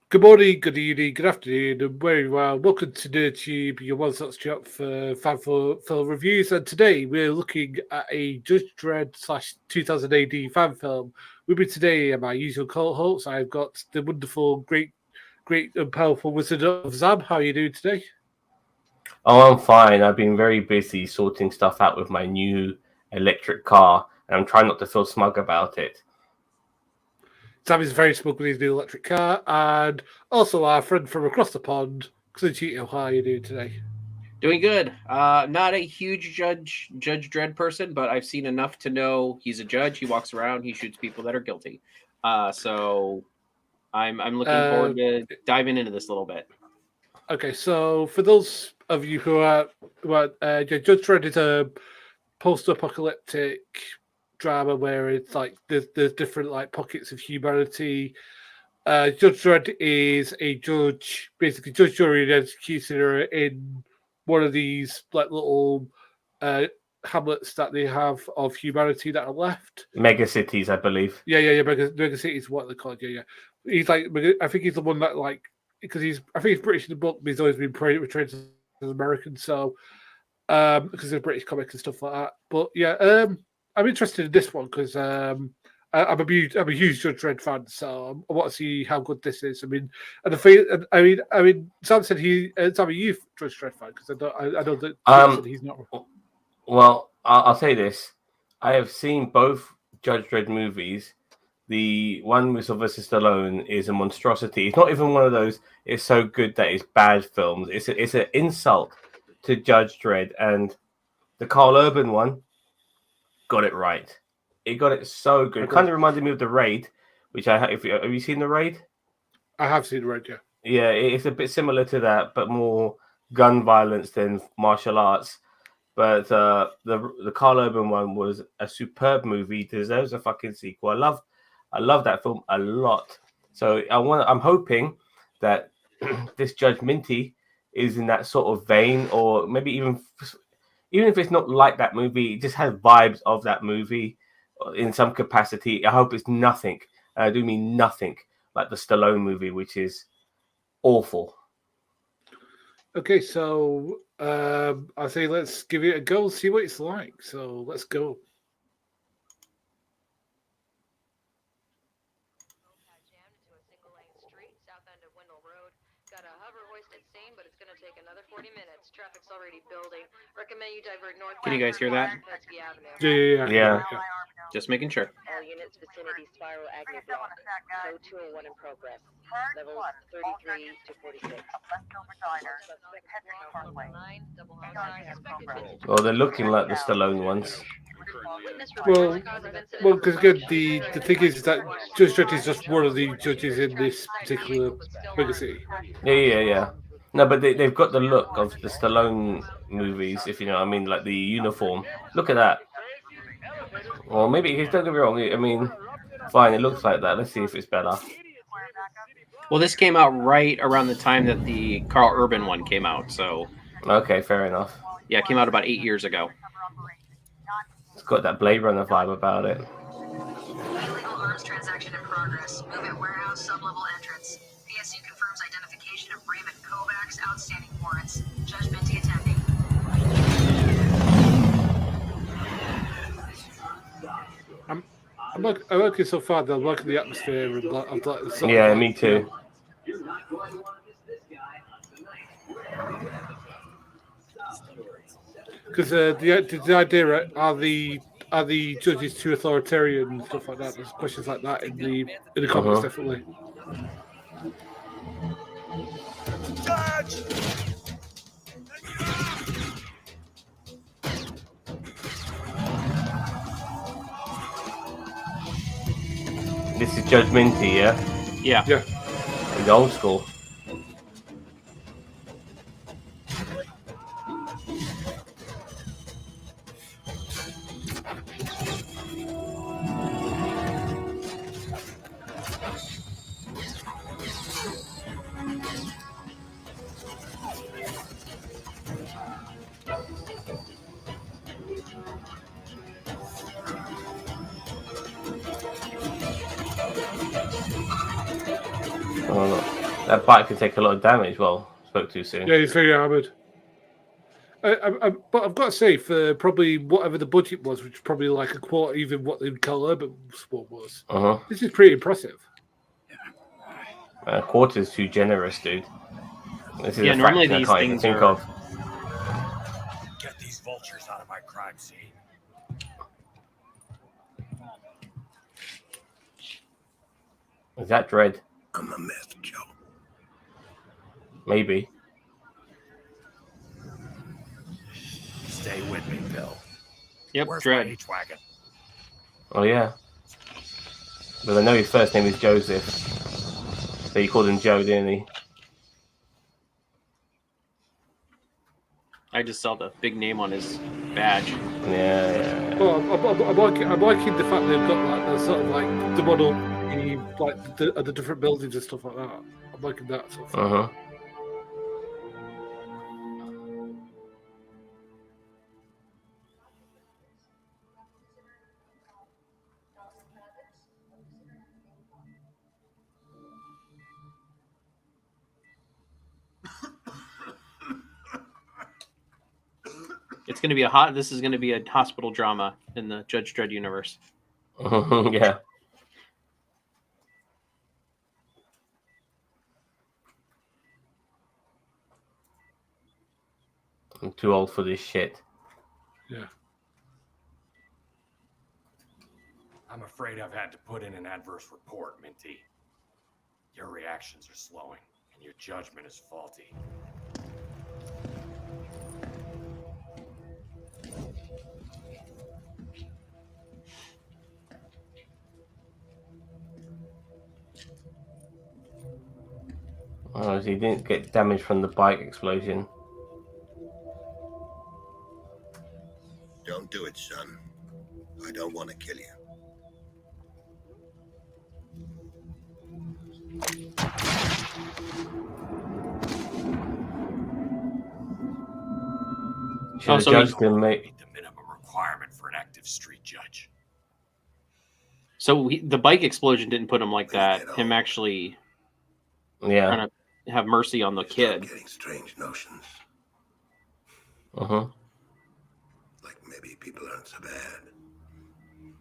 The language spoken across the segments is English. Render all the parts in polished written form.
Good morning, good evening, good afternoon, and very well. Welcome to NerdTube, your one-stop shop for fan film reviews. And today we're looking at a Judge Dredd / 2000 AD fan film. With me today are my usual co-hosts. I've got the wonderful, great and powerful Wizard of Zab. How are you doing today? Oh, I'm fine. I've been very busy sorting stuff out with my new electric car, and I'm trying not to feel smug about it. Sam is very smug with his new electric car, and also our friend from across the pond, Clinchito. How are you doing today? Doing good. Not a huge Judge Dredd person, but I've seen enough to know he's a judge. He walks around, he shoots people that are guilty. So I'm looking forward to diving into this a little bit. Okay, so for those of you who are Judge Dredd is a post-apocalyptic drama where it's like there's different like pockets of humanity. Judge Dredd is a judge, basically judge, jury, and executioner in one of these like little hamlets that they have of humanity that are left. Mega cities, I believe. Yeah. Mega cities is what they're called. Yeah. He's like, I think he's the one that like because I think he's British in the book, but he's always been portrayed as American. So because of British comic and stuff like that. But yeah, I'm interested in this one because I'm a huge Judge Dredd fan, so I want to see how good this is. I mean, Sam said Sam, are you Judge Dredd fan? Because I know that he's not. Well, I'll say this: I have seen both Judge Dredd movies. The one with Sylvester Stallone is a monstrosity. It's not even one of those. It's so good that it's bad films. It's an insult to Judge Dredd, and the Carl Urban one got it right. It got it so good. It kind of reminded me of The Raid, which I have you seen The Raid? I have seen The Raid, yeah. Yeah, it's a bit similar to that, but more gun violence than martial arts. But the Carl Urban one was a superb movie. Deserves a fucking sequel. I love that film a lot. So I'm hoping that this Judge Minty is in that sort of vein, or maybe even if it's not like that movie, it just has vibes of that movie in some capacity. I hope it's nothing, and I do mean nothing, like the Stallone movie, which is awful. Okay, so I say let's give it a go, see what it's like. So let's go. Another 40 minutes. Traffic's already building. Recommend you divert north. Can you guys hear that? Yeah. Just making sure. All units vicinity spiral agni block. Code 201 in progress. Levels 33 to 46. Well, they're looking like the Stallone ones. Well, because again, the thing is that Judge Dredd is just one of the judges in this particular mega city. Yeah. No, but they've got the look of the Stallone movies, if you know what I mean, like the uniform. Look at that. Well, maybe, don't get me wrong, I mean, fine, it looks like that. Let's see if it's better. Well, this came out right around the time that the Carl Urban one came out, so... Okay, fair enough. Yeah, it came out about 8 years ago. It's got that Blade Runner vibe about it. Illegal arms transaction in progress. Movement warehouse, sub-level entrance. PSU confirms identification of Raymond Kovacs, outstanding warrants. Judge Minty attending. I'm liking so far. I'm liking the atmosphere. Yeah, me too. Because the idea are the judges too authoritarian and stuff like that. There's questions like that in the comics, definitely. Judge! This is Judge Minty, yeah? Yeah. The old school. Oh, look. That bike can take a lot of damage. Well, spoke too soon. Yeah, he's very armored. But I've got to say, for probably whatever the budget was, which is probably like a quarter, even what the Carl Urban sport was, this is pretty impressive. A quarter is too generous, dude. This is Yeah, a normally fraction I these can't even things think are- of. Get these vultures out of my crime scene. Is that Dredd? I'm a meth, Joe. Maybe. Stay with me, Bill. Yep, Where's my Dredd. H-Wagon? Oh yeah. But I know his first name is Joseph. So he called him Joe, didn't he? I just saw the big name on his badge. Yeah. Well, I'm liking the fact they've got like the sort of like the model, like the different buildings and stuff like that. I'm liking that sort of thing. It's going to be This is going to be a hospital drama in the Judge Dredd universe. Yeah. I'm too old for this shit. Yeah. I'm afraid I've had to put in an adverse report, Minty. Your reactions are slowing, and your judgment is faulty. Oh, he didn't get damage from the bike explosion. Don't do it, son. I don't want to kill you. Should have so judged him, mate. Meet the minimum requirement for an active street judge. So the bike explosion didn't put him like that. Him actually Yeah. trying to have mercy on the kid. Getting strange notions. Uh-huh. Like maybe people aren't so bad.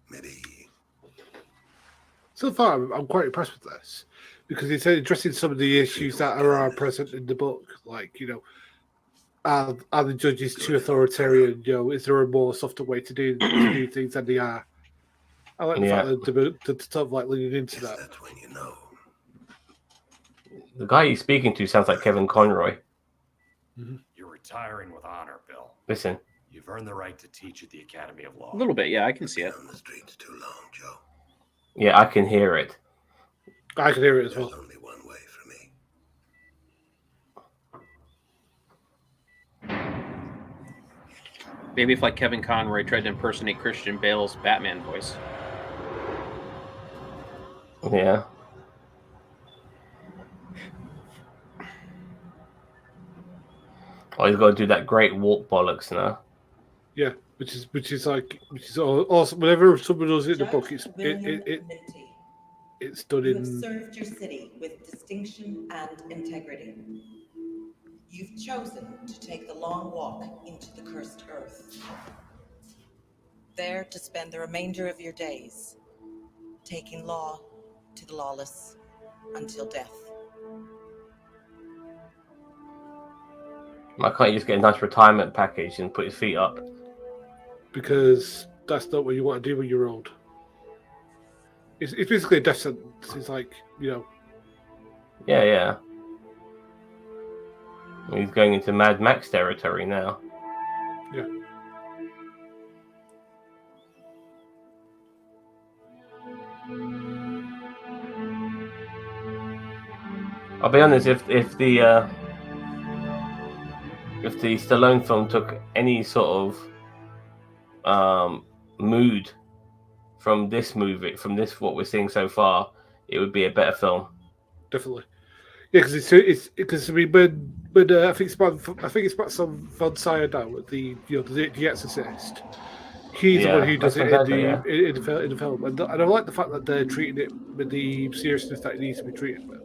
Maybe. So far, I'm quite impressed with this because it's addressing some of the issues that are present in the book. Like, you know, are the judges too authoritarian? You know, is there a more softer way to do things than they are? I like the fact that they're sort of like leaning into that. That's when you know. The guy he's speaking to sounds like Kevin Conroy. You're retiring with honor, Bill. Listen. You've earned the right to teach at the Academy of Law. A little bit, yeah, I can see it. On the streets too long, Joe. Yeah, I can hear it. I can hear it as There's well. only one way for me. Maybe if like Kevin Conroy tried to impersonate Christian Bale's Batman voice. Yeah. Oh, he's got to do that great walk bollocks now. Yeah, which is awesome. Whenever someone does it in the book, it's done You have in. served your city with distinction and integrity. You've chosen to take the long walk into the cursed earth. There to spend the remainder of your days, taking law to the lawless until death. Why can't you just get a nice retirement package and put his feet up? Because that's not what you want to do when you're old. It's basically a death sentence. It's like, you know. Yeah. He's going into Mad Max territory now. Yeah. I'll be honest, if the Stallone film took any sort of mood from this movie, from this what we're seeing so far, it would be a better film. Definitely. Yeah, because because I mean, when I think it's about some Von Sydow at the Exorcist. He's the one who does it in the film, and I like the fact that they're treating it with the seriousness that it needs to be treated with.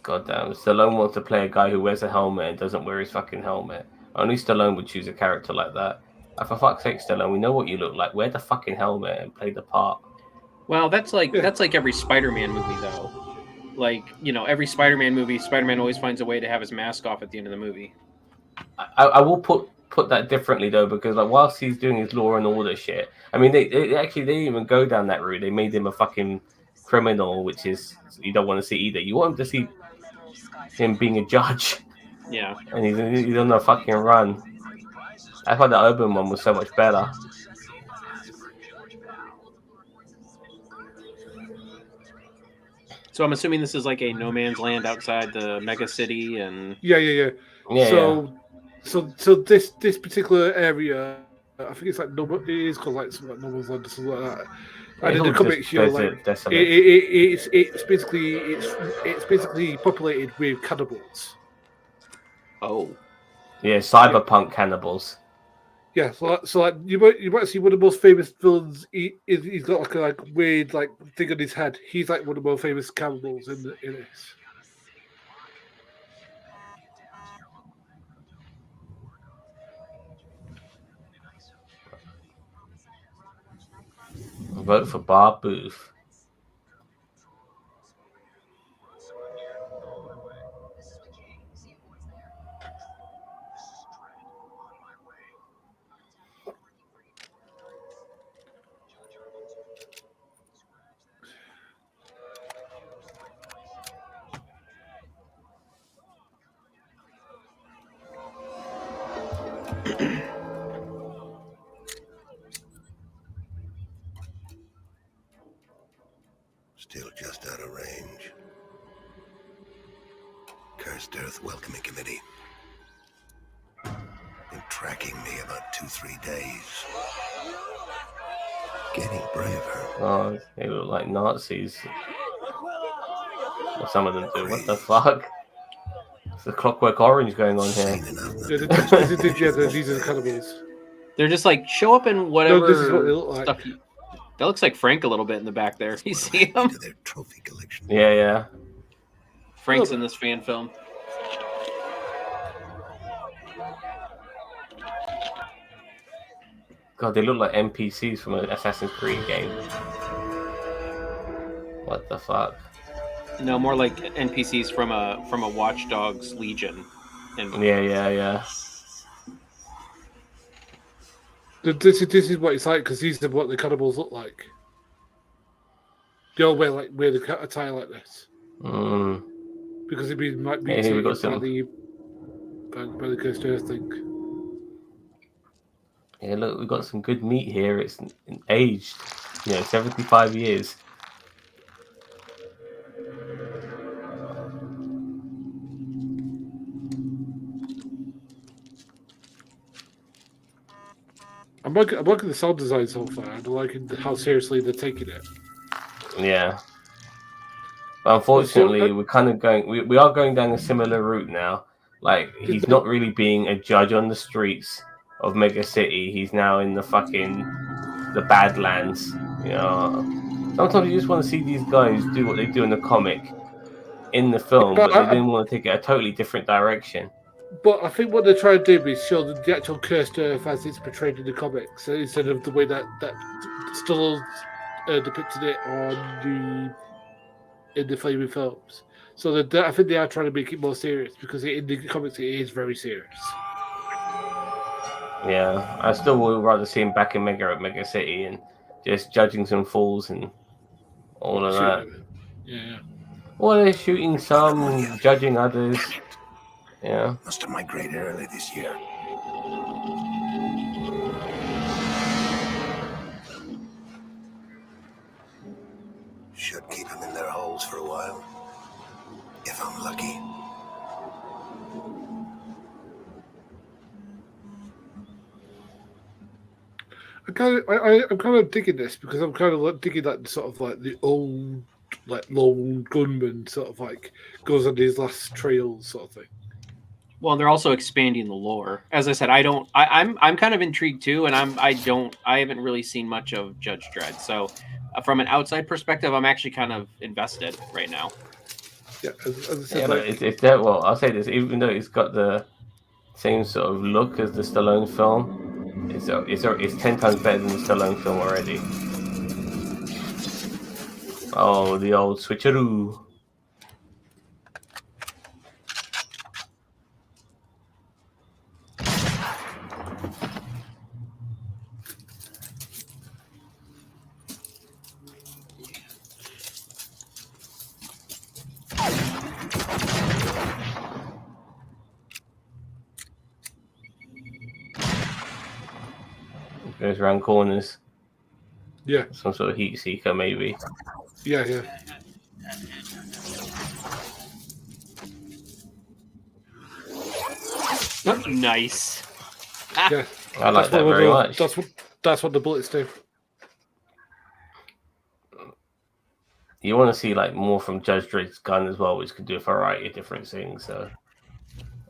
Goddamn, Stallone wants to play a guy who wears a helmet and doesn't wear his fucking helmet. Only Stallone would choose a character like that. For fuck's sake, Stallone, we know what you look like. Wear the fucking helmet and play the part. Well, that's like every Spider-Man movie, though. Like, you know, every Spider-Man movie, Spider-Man always finds a way to have his mask off at the end of the movie. I will put that differently though, because like whilst he's doing his law and order shit, I mean they didn't even go down that route. They made him a fucking criminal, which is you don't want to see either. You want him to see him being a judge. Yeah. And he's on the fucking run. That's why the urban one was so much better. So I'm assuming this is like a no man's land outside the mega city, and Yeah. So this particular area, I think it's like it is called like something like No Man's Land or something like that. And in the comics, you know, like it's basically populated with cannibals. Oh. Yeah, cyberpunk cannibals. Yeah, so like you might see one of the most famous villains. He's got like a weird like thing on his head. He's like one of the most famous cannibals in this. Vote for Bob Booth. Still just out of range. Cursed Earth Welcoming Committee. Been tracking me about 2-3 days. Getting braver. Oh, they look like Nazis. Well, some of them do. What the fuck? It's a Clockwork Orange going on here. These are the cannibals. They're just like show up in whatever No, this is what they look like. stuff. That looks like Frank a little bit in the back there. You see him? Their trophy collection. Yeah. Frank's in this fan film. God, they look like NPCs from an Assassin's Creed game. What the fuck? No, more like NPCs from a Watch Dogs Legion. Yeah. This is what it's like because these are what the cannibals look like. They all wear the attire like this because it'd be might be taken by the Cursed Earth thing. Yeah, look, we've got some good meat here. It's aged, 75 years. I'm liking the sound design so far. I'm liking how seriously they're taking it. Yeah. But unfortunately, we're kind of we are going down a similar route now. Like, he's not really being a judge on the streets of Mega City. He's now in the Badlands. Sometimes you just want to see these guys do what they do in the comic, in the film, but they didn't want to take it a totally different direction. But I think what they're trying to do is show the actual Cursed Earth as it's portrayed in the comics, instead of the way that Stallone depicted it in the Flaming films. So I think they are trying to make it more serious because in the comics it is very serious. Yeah, I still would rather see him back in Mega City and just judging some fools and all of that. Yeah. Well, they're shooting some, judging others. Yeah. Must have migrated early this year. Should keep them in their holes for a while. If I'm lucky. I'm kind of digging this because I'm kind of digging that sort of like the old, like lone gunman sort of like goes on his last trails sort of thing. Well, they're also expanding the lore. As I said, I'm kind of intrigued too, and I haven't really seen much of Judge Dredd. So, from an outside perspective, I'm actually kind of invested right now. Yeah, as I said, Yeah, like, it's that. Well, I'll say this: even though it's got the same sort of look as the Stallone film, it's 10 times better than the Stallone film already. Oh, the old switcheroo. Goes around corners. yeah, Some sort of heat seeker, maybe. yeah. Nice. Yeah, I like that very much. That's what the bullets do. You want to see like more from Judge Dredd's gun as well, which could do a variety of different things. So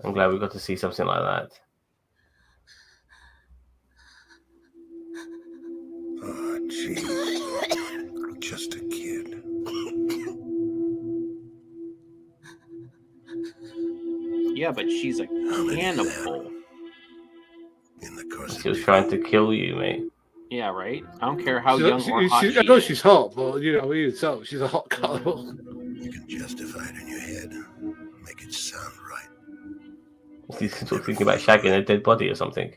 I'm glad we got to see something like that. Oh, jeez. Just a kid. Yeah, but she's a cannibal. In the course She was trying to kill you, mate. Yeah, right. I don't care how young or hot she I know is. she's hot, but you know, even so, she's a hot cannibal. you can justify it in your head. Make it sound right. He's thinking about shagging a dead body or something.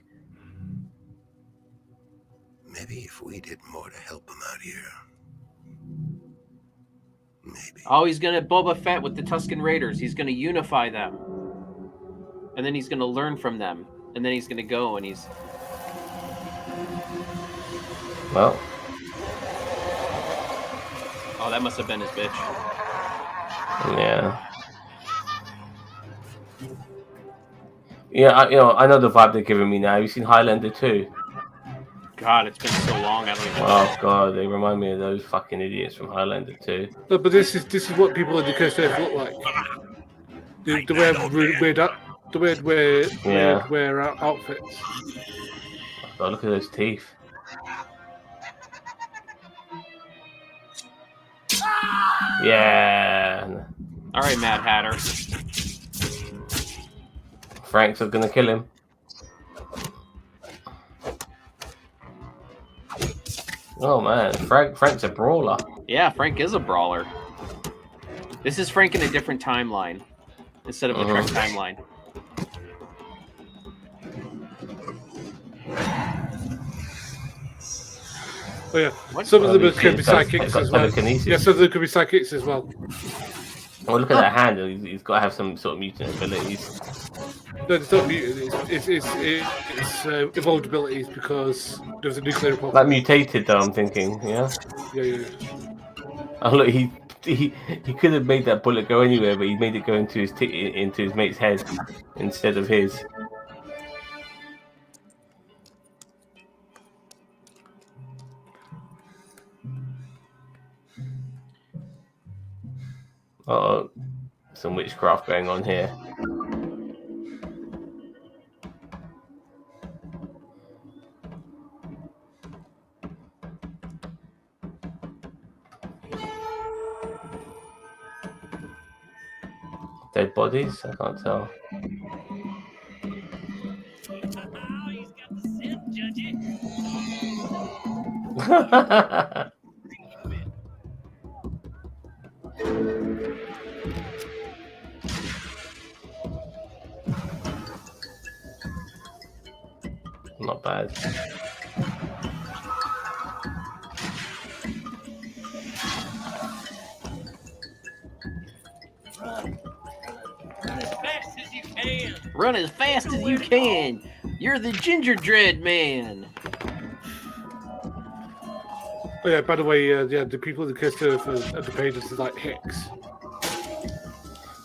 Maybe if we did more to help him out here. Maybe. Oh, he's gonna Boba Fett with the Tusken Raiders. He's gonna unify them, and then he's gonna learn from them, and then he's gonna go and he's. Well, Oh, that must have been his bitch. yeah. Yeah, I know the vibe they're giving me now. You've seen Highlander 2? God, it's been so long. I don't even know. Oh god, they remind me of those fucking idiots from Highlander 2. No, but this is what people in the Cursed Earth look like. The weird outfits. God, look at those teeth. Yeah. All right, Mad Hatter. Frank's gonna kill him. Oh man, Frank's a brawler. Yeah, Frank is a brawler. This is Frank in a different timeline instead of the Trek timeline. Oh yeah, What? some of them He's could be got psychics as well. telekinesis. Yeah, some of them could be psychics as well. Oh, look at that hand. He's got to have some sort of mutant abilities. No, it's not mutant. It's evolved abilities because there was a nuclear report. Like mutated, though. I'm thinking. Yeah. Yeah. Oh look, he could have made that bullet go anywhere, but he made it go into his mate's head instead of his. Oh, some witchcraft going on here. Dead bodies? I can't tell. He's got the scent, Judgy. Not bad. Run as fast as you can. You're the Ginger Dredd man. Oh yeah. By the way, the people in the Cursed Earth of the pages is like Hicks.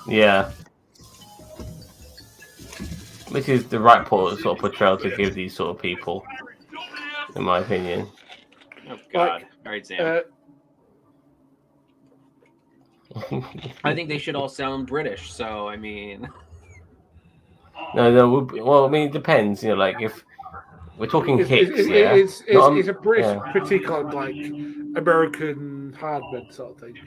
Yeah. Which is the right sort of portrayal to give these sort of people, in my opinion. Oh God! All right, Sam. I think they should all sound British. So I mean, no. Well, I mean, it depends. You know, like if we're talking Hicks, it's a British critique on like American and hardmen sort of thing.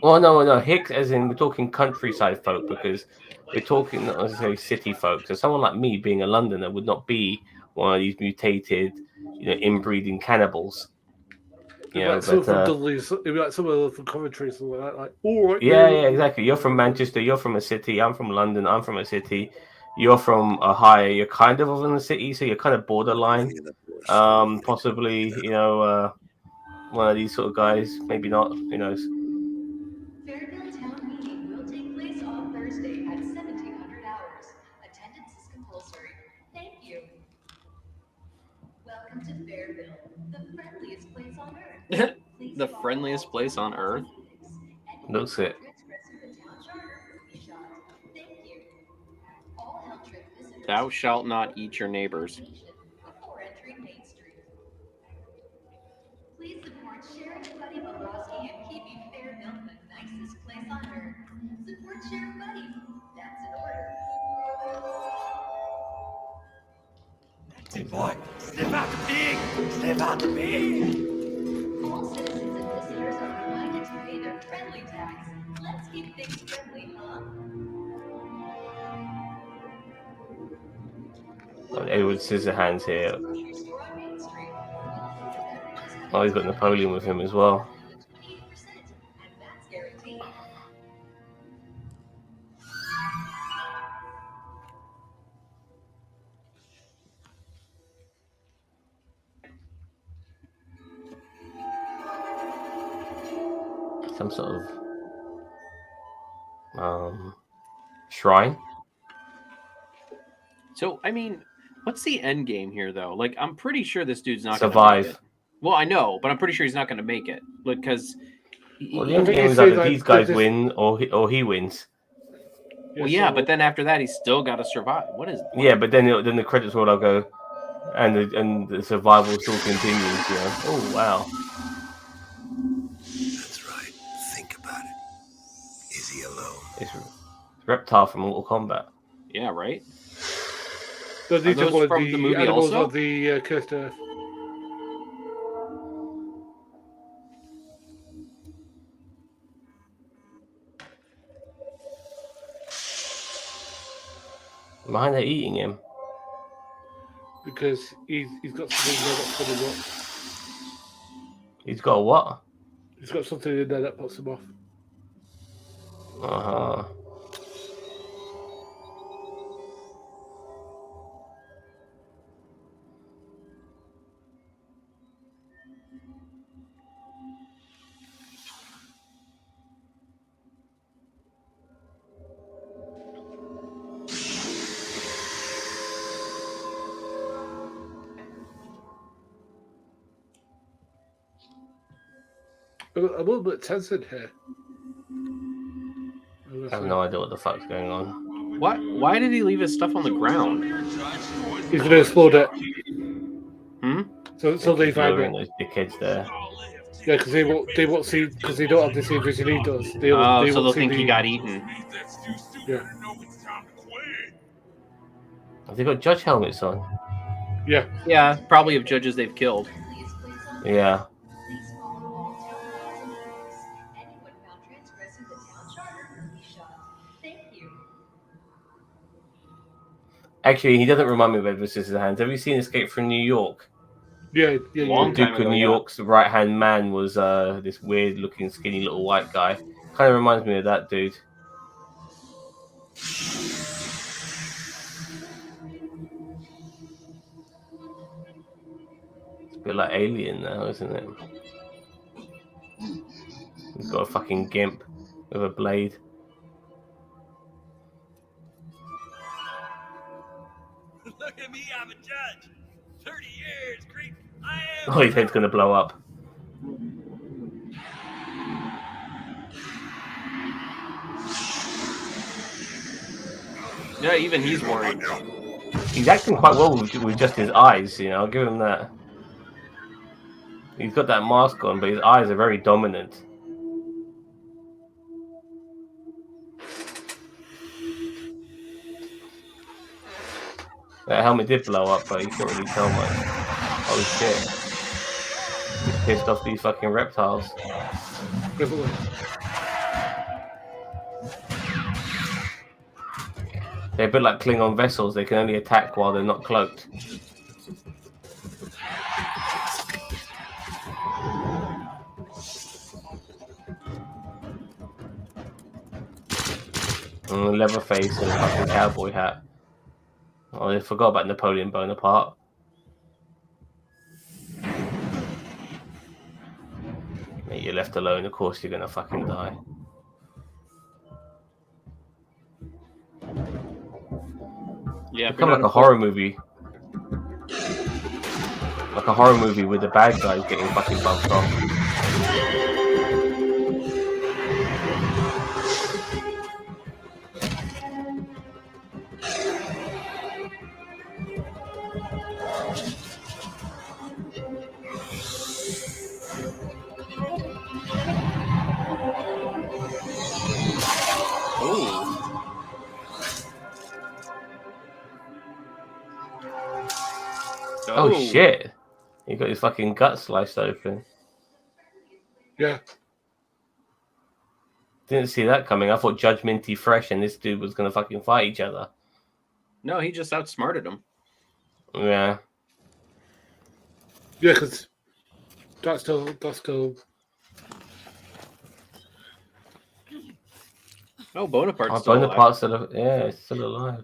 Well, no, Hicks, as in we're talking countryside folk, because we're talking not necessarily city folk. So someone like me, being a Londoner, would not be one of these mutated, inbreeding cannibals. Like someone from Dudley's, it'd be like someone from Coventry, something like that. Like, all right, yeah, exactly. You're from Manchester. You're from a city. I'm from London. I'm from a city. You're from Ohio. You're kind of in the city, so you're kind of borderline. Possibly, one of these sort of guys. Maybe not. Who knows? Fairfield Town Meeting will take place on Thursday at 1700 hours. Attendance is compulsory. Thank you. Welcome to Fairfield, the friendliest place on earth. The friendliest place on earth. Looks it. Thou shalt not eat your neighbors. Before entering Main Street. Please support Sheriff Buddy Bobrovsky and keeping Fairfield the nicest place on earth. Support Sheriff Buddy. That's in order. Big boy, slip out the pig! Slip out the pig! All citizens and visitors are reminded to pay their friendly tax. Let's keep things friendly, huh? Edward Scissorhands here. Oh, he's got Napoleon with him as well. Some sort of shrine. So, I mean, what's the end game here, though? Like, I'm pretty sure this dude's not survive. Gonna make it. Well, I know, but I'm pretty sure he's not going to make it because. Well, the end game is either these guys win or he wins. Well, yeah, but then after that, he's still got to survive. What is? Yeah, but then the credits roll. I'll go, and the survival still continues. Oh wow. That's right. Think about it. Is he alone? It's Reptile from Mortal Kombat. Yeah, right. So these are one of from the movie animals also? of the Cursed Earth. Why are they eating him? Because he's got something in there that puts him off. He's got a what? He's got something in there that puts him off. Uh-huh. A little bit tense in here. I have no idea what the fuck's going on. What? Why did he leave his stuff on the ground? He's going to explode it. So they find it. Those dickheads there. Yeah, because they won't see, because they don't have the same vision he does. So they'll think he got eaten. Yeah. Have they got judge helmets on? Yeah. Yeah, probably of judges they've killed. Yeah. Actually, he doesn't remind me of Edward Scissorhands. Have you seen Escape from New York? Yeah. Long time Duke of ago, New York's right-hand man was this weird-looking, skinny little white guy. Kind of reminds me of that dude. It's a bit like Alien now, isn't it? He's got a fucking gimp with a blade. Look at me, I'm a judge. 30 years, great. I am. Oh, his head's gonna blow up. Yeah, even he's worried. He's acting quite well with just his eyes, I'll give him that. He's got that mask on, but his eyes are very dominant. That helmet did blow up, but you couldn't really tell much. Oh shit. pissed off these fucking reptiles. Definitely. They're a bit like Klingon vessels. They can only attack while they're not cloaked. And a leather face and a fucking cowboy hat. Oh, I forgot about Napoleon Bonaparte. Mate, you're left alone. Of course, you're gonna fucking die. Yeah, Become like a horror movie. Like a horror movie with the bad guys getting fucking bumped off. Oh shit! He got his fucking gut sliced open. Yeah. Didn't see that coming. I thought Judge Minty Fresh and this dude was gonna fucking fight each other. No, he just outsmarted him. Yeah. Yeah, because that's still. Oh, Bonaparte's Oh, still alive. Bonaparte's still, yeah, it's still alive.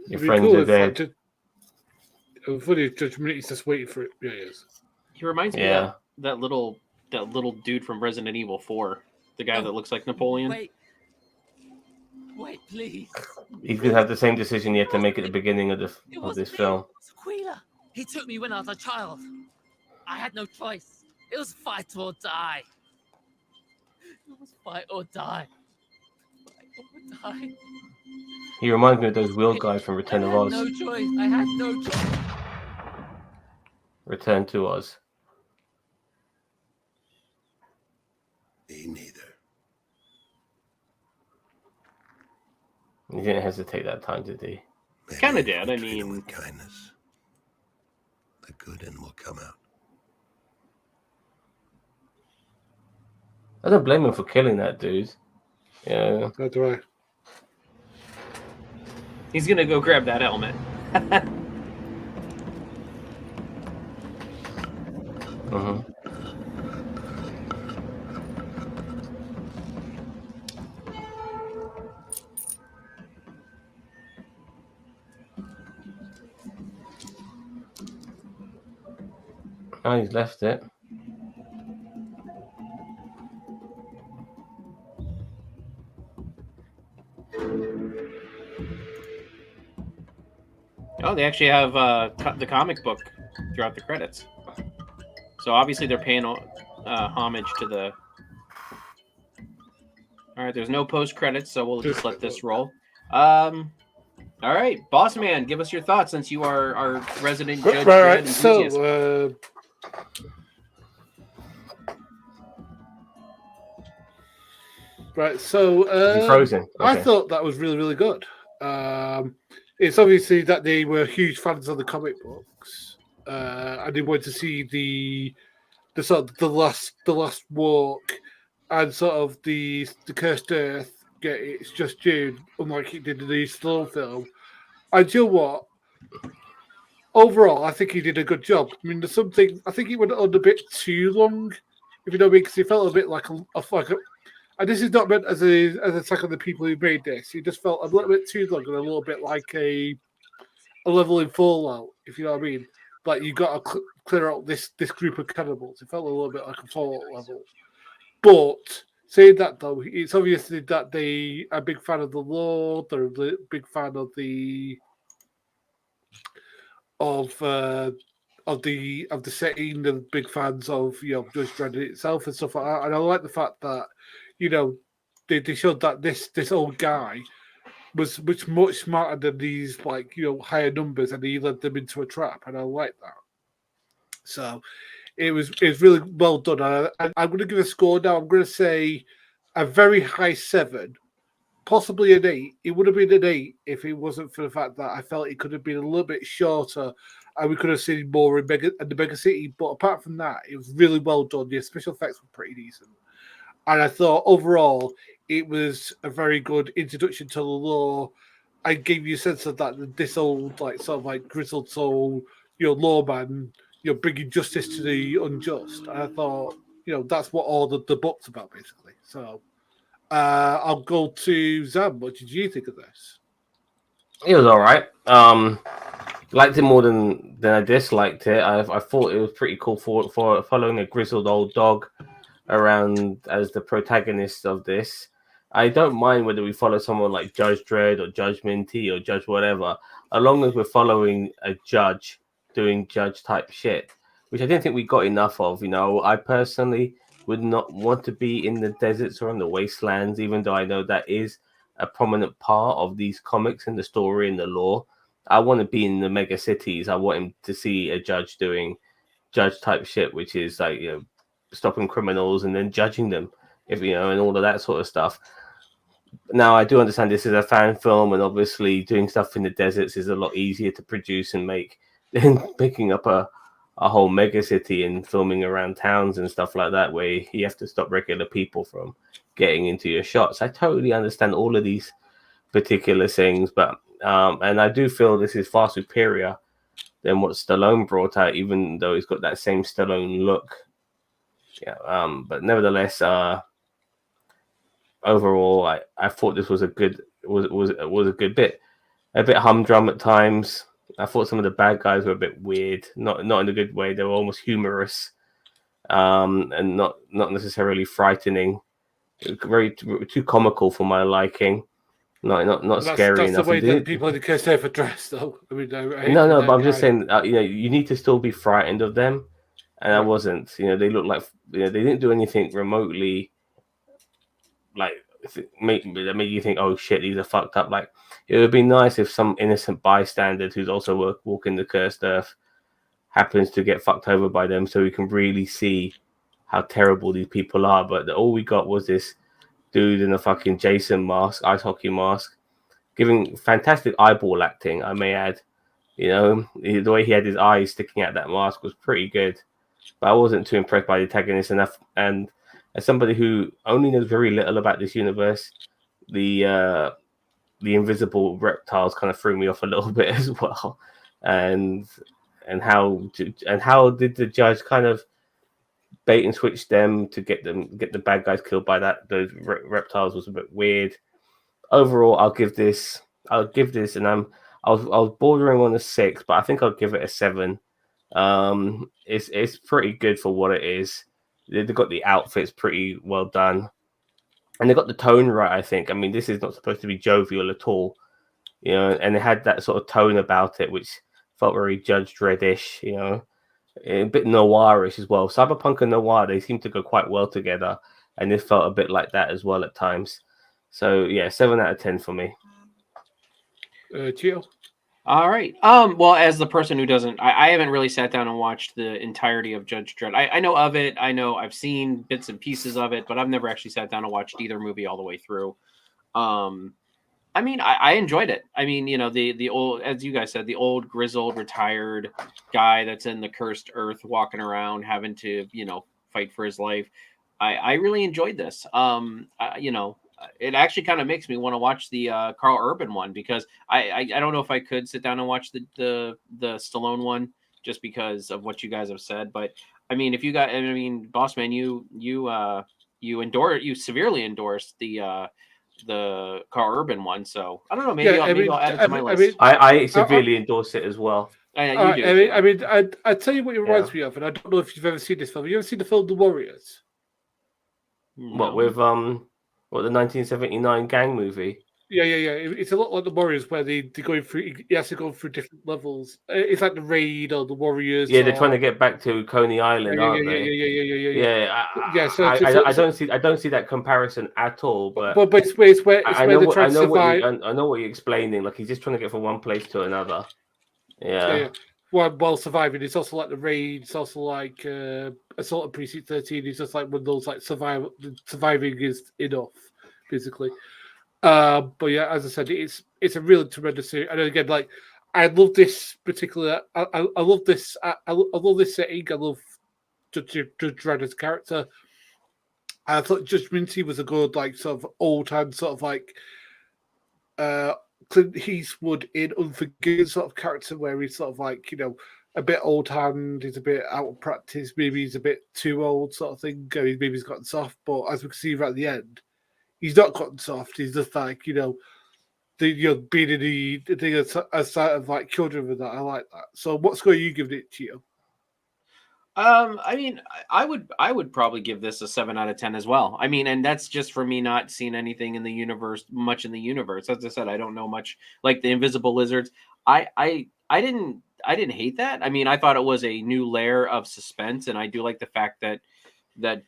Your It'd be friends cool are if, dead. Funny, Judge Minty's just waiting for it. Yeah, he is. He reminds me of that little dude from Resident Evil 4, the guy that looks like Napoleon. Wait, please. He's gonna have the same decision he had to make at the beginning of this film. Aquila. He took me when I was a child. I had no choice. It was fight or die. It was fight or die. Fight or die. He reminds me of those wheel guys from Return of Oz. No choice. I had no choice. Return to Oz. Me neither. He didn't hesitate that time, did he? Kind of did. I Treat him mean, with kindness. The good end will come out. I don't blame him for killing that dude. Yeah. So do I. he's gonna go grab that helmet. Oh, he's left it. Oh, they actually have the comic book throughout the credits. So obviously they're paying homage to the. All right, there's no post credits, so we'll just let this roll. All right, Boss Man, give us your thoughts since you are our resident Judge Dredd enthusiast. So, He's frozen. Okay. I thought that was really, really good. It's obviously that they were huge fans of the comic books, and they wanted to see the sort of the last walk, and sort of the cursed earth get its just due, unlike it did in the Stallone film. And you know what? Overall, I think he did a good job. I mean, there's something I think he went on a bit too long, if you know what I mean, because he felt a bit like a and this is not meant as an attack on the people who made this. He just felt a little bit too long and a little bit like a level in Fallout, if you know what I mean. Like you got to clear out this group of cannibals. It felt a little bit like a Fallout level. But saying that though, it's obviously that they are a big fan of the Lord. They're a big fan of the setting. They're big fans of Judge Dredd itself and stuff like that. And I like the fact that they showed that this old guy was much smarter than these higher numbers, and he led them into a trap, and I like that. So it was really well done. I'm going to give a score now. I'm going to say a very high 7 possibly an 8. It would have been an 8 if it wasn't for the fact that I felt it could have been a little bit shorter and we could have seen more in the mega city. But apart from that, it was really well done. The special effects were pretty decent. And I thought overall it was a very good introduction to the law. I gave you a sense of that this old, like, sort of like grizzled soul, lawman, bringing justice to the unjust. And I thought, that's what all the book's about, basically. So I'll go to Zam. What did you think of this? It was all right. Liked it more than I disliked it. I thought it was pretty cool for following a grizzled old dog around as the protagonist of this. I don't mind whether we follow someone like Judge Dredd or Judge Minty or Judge whatever, as long as we're following a judge doing judge type shit, which I didn't think we got enough of. I personally would not want to be in the deserts or in the wastelands, even though I know that is a prominent part of these comics and the story and the lore. I want to be in the mega cities. I want him to see a judge doing judge type shit, which is like, stopping criminals and then judging them, and all of that sort of stuff. Now, I do understand this is a fan film, and obviously doing stuff in the deserts is a lot easier to produce and make than picking up a whole mega city and filming around towns and stuff like that, where you have to stop regular people from getting into your shots. I totally understand all of these particular things, but and I do feel this is far superior than what Stallone brought out, even though he's got that same Stallone look. Yeah, but nevertheless, overall, I thought this was a good was a good bit, a bit humdrum at times. I thought some of the bad guys were a bit weird, not in a good way. They were almost humorous, and not necessarily frightening. Very too comical for my liking. Not scary that's enough. The way that people in the case have dressed, though. I mean, no, but I'm just saying, you need to still be frightened of them, and I wasn't. They look like they didn't do anything remotely like that made you think, oh shit, these are fucked up. Like, it would be nice if some innocent bystander who's also walking the cursed earth happens to get fucked over by them, so we can really see how terrible these people are. But all we got was this dude in a fucking Jason mask, ice hockey mask, giving fantastic eyeball acting, I may add. The way he had his eyes sticking out that mask was pretty good. But I wasn't too impressed by the antagonist enough. And as somebody who only knows very little about this universe, the invisible reptiles kind of threw me off a little bit as well. And how did the judge kind of bait and switch them to get the bad guys killed by those reptiles was a bit weird. Overall, I'll give this, and I was bordering on a 6, but I think I'll give it a 7. It's pretty good for what it is. They've got the outfits pretty well done, and they got the tone right. I think. I mean, this is not supposed to be jovial at all, and it had that sort of tone about it, which felt very Judge Dredd-ish, a bit noirish as well. Cyberpunk and noir, they seem to go quite well together, and this felt a bit like that as well at times. So yeah, 7 out of 10 for me. Gio? All right. Well, as the person who doesn't, I haven't really sat down and watched the entirety of Judge Dredd. I know of it. I know I've seen bits and pieces of it, but I've never actually sat down and watched either movie all the way through. I mean, I enjoyed it. I mean, the old, as you guys said, the old grizzled retired guy that's in the cursed earth walking around having to, fight for his life. I really enjoyed this. It actually kind of makes me want to watch the Carl Urban one, because I don't know if I could sit down and watch the Stallone one just because of what you guys have said. But I mean, if you got, Boss Man, you severely endorsed the Carl Urban one. So I don't know. Maybe I'll add it to my list. I severely endorse it as well. I'd tell you what it reminds me of, and I don't know if you've ever seen this film. Have you ever seen the film The Warriors? No. What with the 1979 gang movie? Yeah. It's a lot like The Warriors, where they going through. He has to go through different levels. It's like The Raid or The Warriors. Yeah, they're trying to get back to Coney Island, aren't they? Yeah. So I don't see that comparison at all. But it's where they're trying to survive. I know what you're explaining. Like, he's just trying to get from one place to another. Yeah. While surviving, it's also like The Raid. It's also like Assault on Precinct 13. It's just like one of those, like, surviving is enough, basically. But yeah, as I said, it's a really tremendous series. And again, like I love this particular. I love this. I love this setting. I love Judge Dredd's character. I thought Judge Minty was a good, like, sort of old time, sort of like Clint Eastwood in Unforgiven sort of character, where he's sort of like, a bit old hand, he's a bit out of practice, maybe he's a bit too old, sort of thing. Maybe he's gotten soft, but as we can see right at the end, he's not gotten soft. He's just like, being in the thing as side of like children with that. I like that. So, what score are you giving it to you? I mean, I would probably give this a 7 out of 10 as well. I mean, and that's just for me not seeing anything in the universe, much in the universe. As I said, I don't know much, like the invisible lizards. I didn't hate that. I mean, I thought it was a new layer of suspense, and I do like the fact that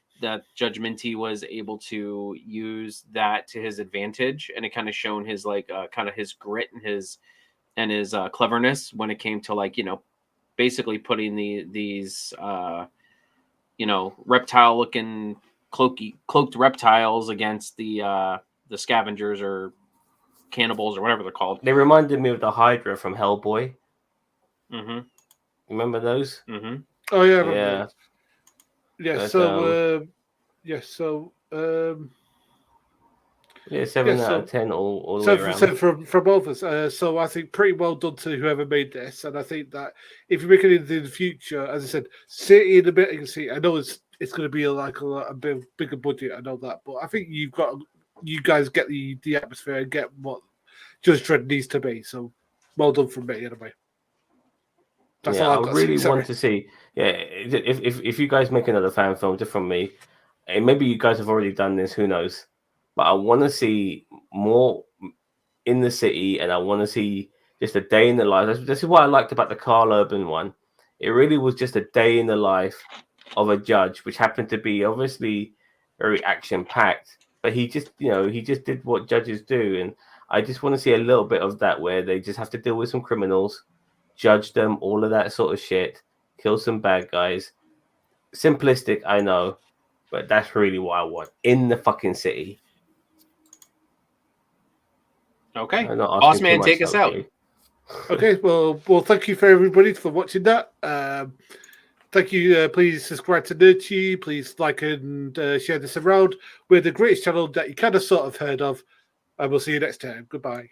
Judge Minty was able to use that to his advantage, and it kind of shown his like kind of his grit and his cleverness when it came to, like, basically putting these reptile looking cloaked reptiles against the scavengers or cannibals or whatever they're called. They reminded me of the Hydra from Hellboy. Mm-hmm. Remember those? Mm-hmm. Oh yeah, I yeah. Yeah. But, So 7 out of 10 all the way around. So from both of us, so I think pretty well done to whoever made this, and I think that if you make it in the future, as I said, City in a bit, you can see. I know it's going to be a bit bigger budget. I know that, but I think you guys get the atmosphere and get what Judge Dredd needs to be. So well done from me, anyway. That's all I've got I really to say. want to see. Yeah, if you guys make another fan film just from me, and maybe you guys have already done this, who knows? But I want to see more in the city, and I want to see just a day in the life. This is what I liked about the Carl Urban one. It really was just a day in the life of a judge, which happened to be obviously very action-packed. But he just did what judges do, and I just want to see a little bit of that, where they just have to deal with some criminals, judge them, all of that sort of shit, kill some bad guys. Simplistic, I know, but that's really what I want in the fucking city. Okay, Boss Man, take us out. Okay, well, thank you for everybody for watching that. Thank you. Please subscribe to Nerdchi. Please like and share this around. We're the greatest channel that you kind of sort of heard of, and we'll see you next time. Goodbye.